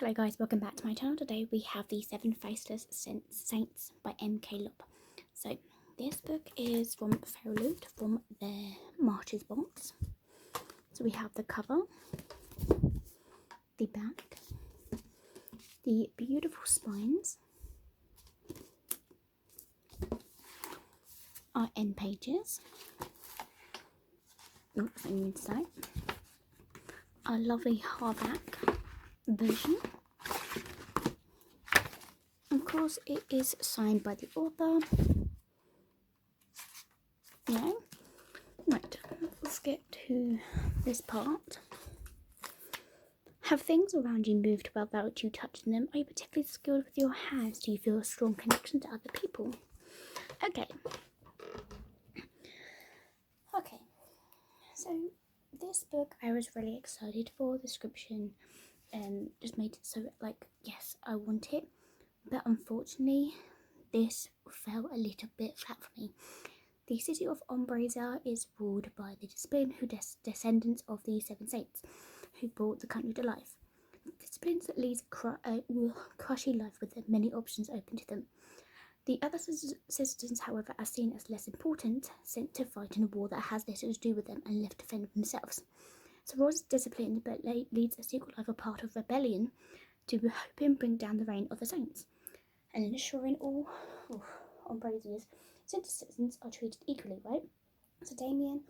G'day guys, welcome back to my channel. Today we have the 7 Faceless Saints by M.K. Lobb. So this book is from Faceless, from their Marches box. So we have the cover, the back, the beautiful spines, our end pages, inside, our lovely hardback version. Of course, it is signed by the author. Yeah. Right, let's get to this part. Have things around you moved without you touching them? Are you particularly skilled with your hands? Do you feel a strong connection to other people? Okay. So this book I was really excited for. The description just made it so yes, I want it. But unfortunately, this fell a little bit flat for me. The city of Ombrasia is ruled by the discipline who descendants of the 7 saints who brought the country to life. Disciplines that leads a crushy life with many options open to them. The other citizens, however, are seen as less important, sent to fight in a war that has little to do with them and left to fend for themselves. So Roz is disciplined but leads a secret life, a part of rebellion, to hope and bring down the reign of the saints, and ensuring all Ombrasia's citizens are treated equally, right? So Damien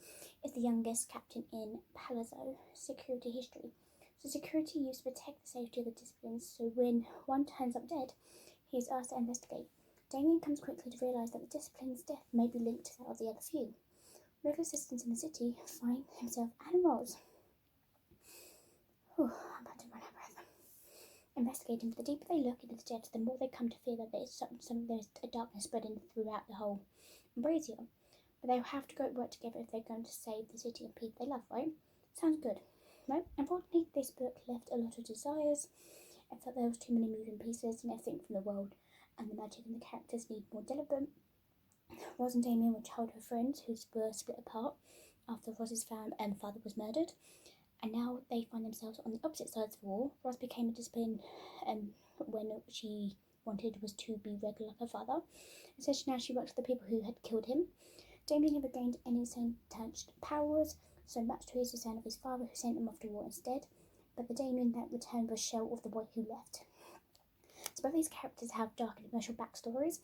is the youngest captain in Palazzo security history. So security used to protect the safety of the disciplines, so when one turns up dead, he is asked to investigate. Damien comes quickly to realise that the discipline's death may be linked to that of the other few. Regular citizens in the city find himself and Roz. I'm about to run out of breath. Investigating, but the deeper they look into the depths, the more they come to fear that there's a darkness spreading throughout the whole Ombrasia. But they'll have to work together if they're going to save the city and people they love, right? Sounds good, right? Unfortunately, this book left a lot of desires. I felt there was too many moving pieces and everything from the world and the magic and the characters need more development. Roz and Damien were childhood friends who were split apart after Roz's father was murdered, and now they find themselves on the opposite sides of the war. Roz became a discipline when she wanted was to be regular like her father. Essentially now she works for the people who had killed him. Damien never gained any saint-touched powers, so much to his concern of his father who sent him off to war instead, but the Damien that returned was a shell of the boy who left. So both these characters have dark and emotional backstories,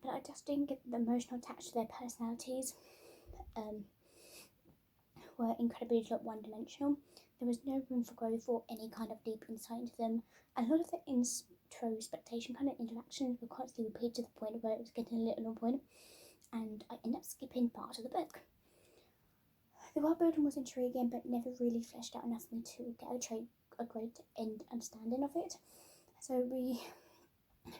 but I just didn't get the emotional attached to their personalities. Were incredibly one-dimensional. There was no room for growth or any kind of deep insight into them, and a lot of the introspection kind of interactions were constantly repeated to the point where it was getting a little annoying, and I ended up skipping part of the book. The world building was intriguing, but never really fleshed out enough for me to get a great understanding of it. So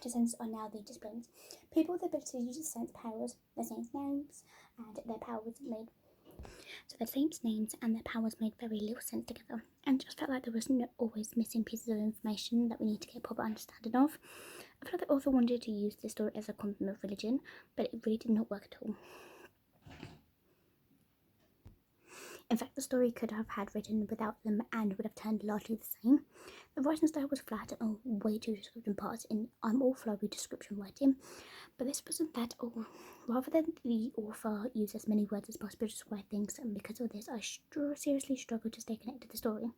descendants are now the disciplines. People with the ability to use the saints' powers, their saints' names, and their powers made. So the saints' names and their powers made very little sense together, and just felt like there was always missing pieces of information that we need to get a proper understanding of. I feel like the author wanted to use this story as a compliment of religion, but it really did not work at all. In fact, the story could have had written without them and would have turned largely the same. The writing style was flat and way too descriptive parts, and I'm all for description writing, but this wasn't that at all. Rather than the author use as many words as possible to describe things, and because of this, I seriously struggled to stay connected to the story.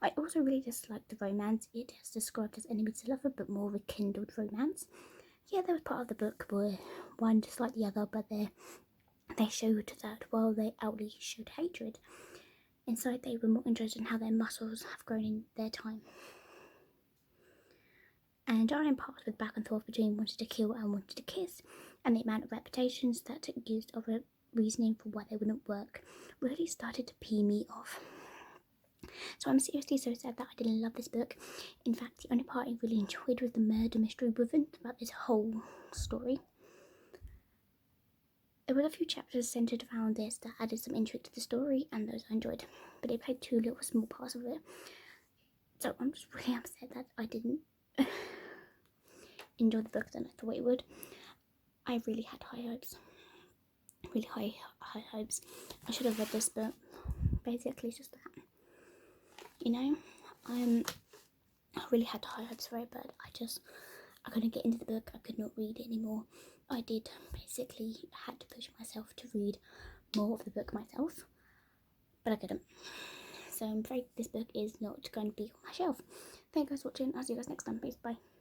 I also really disliked the romance. It is described as enemies to lover, but more rekindled romance. Yeah, there was part of the book where one disliked the other, but they showed that while they outwardly showed hatred, inside they were more interested in how their muscles have grown in their time. And Darren parts with back and forth between wanted to kill and wanted to kiss, and the amount of reputations that used of a reasoning for why they wouldn't work really started to pee me off. So I'm seriously so sad that I didn't love this book. In fact, the only part I really enjoyed was the murder mystery woven throughout this whole story. There were a few chapters centred around this that added some intrigue to the story, and those I enjoyed, but it played too little small parts of it. So I'm just really upset that I didn't enjoy the book than I thought it would. I really had high hopes. Really high hopes. I should have read this book. Basically, just that. really had high hopes for it, but I couldn't get into the book. I could not read it anymore. I did basically had to push myself to read more of the book myself, but I couldn't. So I'm afraid this book is not going to be on my shelf. Thank you guys for watching. I'll see you guys next time. Peace. Bye.